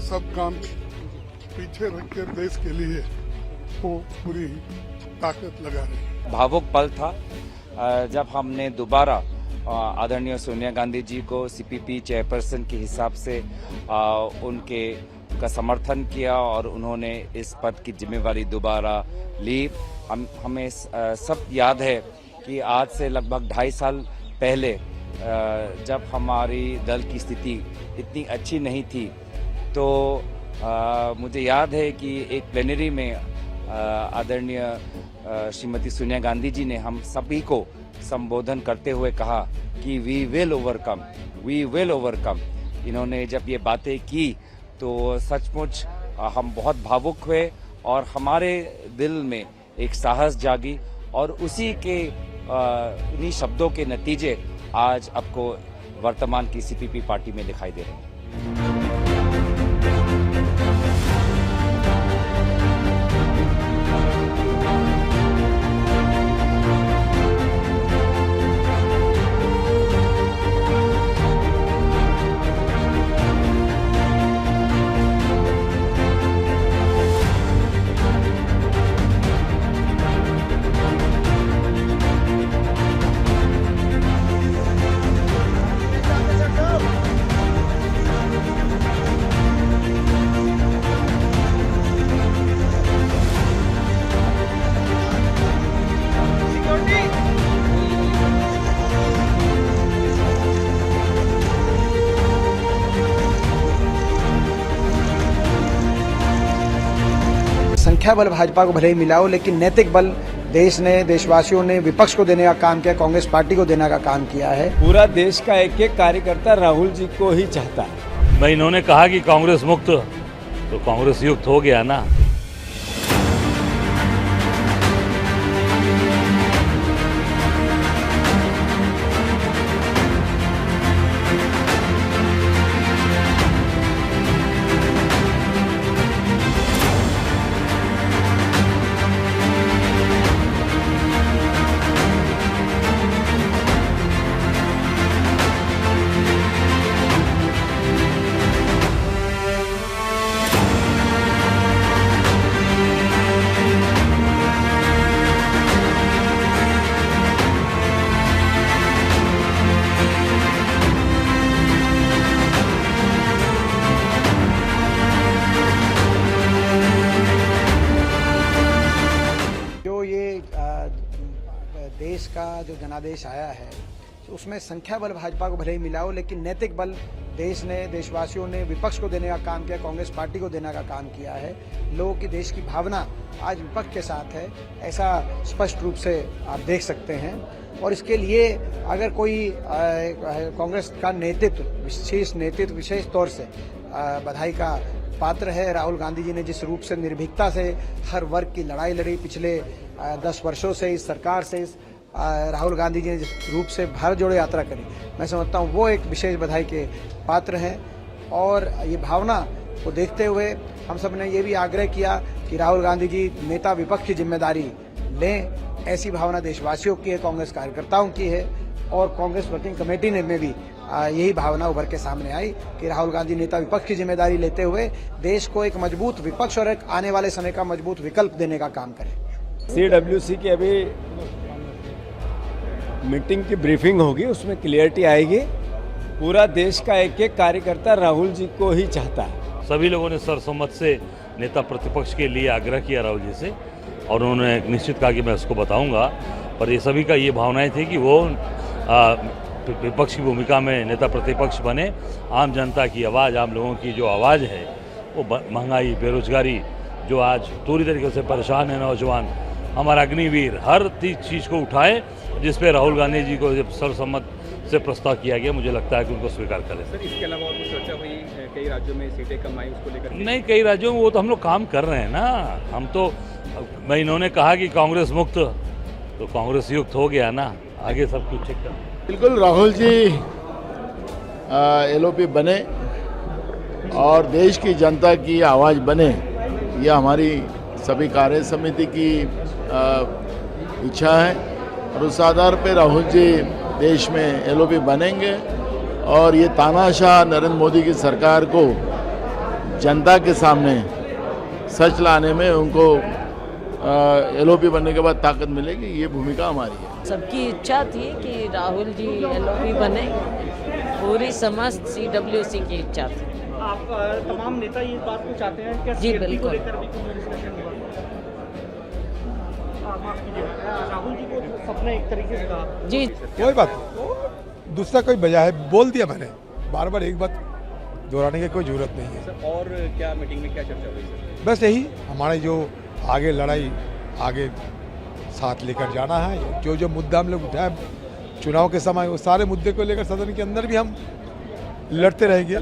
सब काम पीछे रख कर देश के लिए वो पूरी ताकत लगा रहे हैं। भावुक पल था जब हमने दोबारा आदरणीय सोनिया गांधी जी को सीपीपी चेयरपर्सन के हिसाब से उनका समर्थन किया और उन्होंने इस पद की जिम्मेवारी दोबारा ली। हमें सब याद है कि आज से लगभग 2.5 साल पहले जब हमारी दल की स्थिति इतनी अच्छी नहीं थी तो मुझे याद है कि एक प्लेनरी में आदरणीय श्रीमती सोनिया गांधी जी ने हम सभी को संबोधन करते हुए कहा कि वी विल ओवरकम। इन्होंने जब ये बातें की तो सचमुच हम बहुत भावुक हुए और हमारे दिल में एक साहस जागी और उसी के इन्हीं शब्दों के नतीजे आज आपको वर्तमान की सीपीपी पार्टी में दिखाई दे रहे हैं। संख्या बल भाजपा को भले ही मिला हो, लेकिन नैतिक बल देश ने, देशवासियों ने विपक्ष को देने का काम किया, कांग्रेस पार्टी को देने का काम किया है। पूरा देश का एक एक कार्यकर्ता राहुल जी को ही चाहता है। मैं इन्होंने कहा कि कांग्रेस मुक्त तो कांग्रेस युक्त हो गया ना। देश का जो जनादेश आया है उसमें संख्या बल भाजपा को भले ही मिला हो, लेकिन नैतिक बल देश ने, देशवासियों ने विपक्ष को देने का काम किया, कांग्रेस पार्टी को देने का काम किया है। लोगों की देश की भावना आज विपक्ष के साथ है, ऐसा स्पष्ट रूप से आप देख सकते हैं। और इसके लिए अगर कोई कांग्रेस का नेतृत्व विशेष तौर से बधाई का पात्र है। राहुल गांधी जी ने जिस रूप से निर्भीकता से हर वर्ग की लड़ाई लड़ी पिछले 10 वर्षों से इस सरकार से, राहुल गांधी जी ने जिस रूप से भारत जोड़ो यात्रा करी, मैं समझता हूँ वो एक विशेष बधाई के पात्र हैं। और ये भावना को देखते हुए हम सब ने ये भी आग्रह किया कि राहुल गांधी जी नेता विपक्ष की जिम्मेदारी लें। ऐसी भावना देशवासियों की है, कांग्रेस कार्यकर्ताओं की है और कांग्रेस वर्किंग कमेटी ने में भी यही भावना उभर के सामने आई कि राहुल गांधी नेता विपक्ष की जिम्मेदारी लेते हुए देश को एक मजबूत विपक्ष और एक आने वाले समय का मजबूत विकल्प देने का काम करें। CWC की अभी मीटिंग की ब्रीफिंग होगी, उसमें क्लियरिटी आएगी। पूरा देश का एक एक कार्यकर्ता राहुल जी को ही चाहता है। सभी लोगों ने सर्वसम्मत से नेता प्रतिपक्ष के लिए आग्रह किया राहुल जी से और उन्होंने निश्चित कहा कि मैं उसको बताऊंगा। पर ये सभी का ये भावनाएं थी कि वो विपक्ष की भूमिका में नेता प्रतिपक्ष बने, आम जनता की आवाज़, आम लोगों की जो आवाज़ है वो महंगाई, बेरोजगारी, जो आज पूरी तरीके से परेशान है नौजवान, हमारा अग्निवीर, हर चीज़ को उठाए जिस पे राहुल गांधी जी को जब सर्वसम्मत से प्रस्ताव किया गया, मुझे लगता है कि उनको स्वीकार करें। सर, इसके अलावा और कुछ चर्चा हुई कई राज्यों में सीटें कम आई, उसको लेकर? नहीं, कई राज्यों में वो तो हम लोग काम कर रहे हैं ना। हम तो, मैं इन्होंने कहा कि कांग्रेस मुक्त तो कांग्रेस युक्त हो गया ना, आगे सब कुछ चेक कर। बिल्कुल राहुल जी LOP बने और देश की जनता की आवाज़ बने, यह हमारी सभी कार्य समिति की इच्छा है और उस आधार पर राहुल जी देश में LOP बनेंगे और ये तानाशाह नरेंद्र मोदी की सरकार को जनता के सामने सच लाने में उनको एलओपी बनने के बाद ताकत मिलेगी, ये भूमिका हमारी है। सबकी इच्छा थी कि राहुल जी एलओपी बने, पूरी समस्त सीडब्ल्यूसी की इच्छा थी। आप तमाम नेता ये बात को चाहते हैं कि जी, CLP को बिल्कुल। लेकर भी कोई डिस्कशन हुआ? माफ कीजिएगा, राहुल जी को सबने एक तरीके से कहा। जी कोई बात नहीं, दूसरा कोई वजह है, बोल दिया मैंने, बार बार एक बात दोहराने की कोई जरूरत नहीं है। सर, और क्या मीटिंग में क्या चर्चा हुई सर? बस यही हमारी जो आगे लड़ाई आगे साथ लेकर जाना है, जो जो मुद्दा हम लोग उठाए चुनाव के समय, वो सारे मुद्दे को लेकर सदन के अंदर भी हम लड़ते रहेंगे।